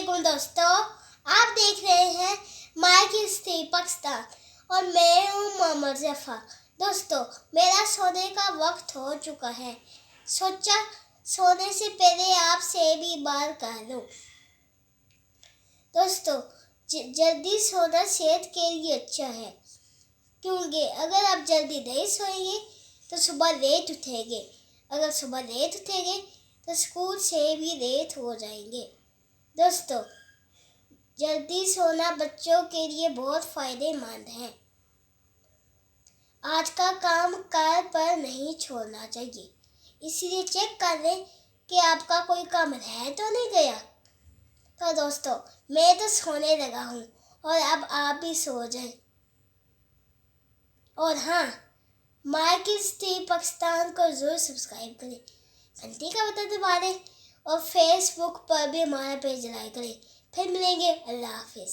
वालेकुम दोस्तों, आप देख रहे हैं माय किड्स थ्री पाकिस्तान और मैं हूँ मोहम्मद जफर। दोस्तों, मेरा सोने का वक्त हो चुका है। सोचा सोने से पहले आपसे भी बात कर लूँ। दोस्तों, जल्दी सोना सेहत के लिए अच्छा है, क्योंकि अगर आप जल्दी नहीं सोएंगे तो सुबह लेट उठेंगे। अगर सुबह लेट उठेंगे तो स्कूल से भी लेट हो जाएंगे। दोस्तों, जल्दी सोना बच्चों के लिए बहुत फायदेमंद है। आज का काम कल पर नहीं छोड़ना चाहिए, इसलिए चेक कर लें कि आपका कोई काम रह तो नहीं गया। तो दोस्तों, मैं तो सोने लगा हूँ और अब आप भी सो जाएं। और हाँ, माय किड्स थ्री पाकिस्तान को जरूर सब्सक्राइब करें, घंटी का बटन दबा दें और फेसबुक पर भी हमारा पेज लाइक करें। फिर मिलेंगे। अल्लाह हाफिज़।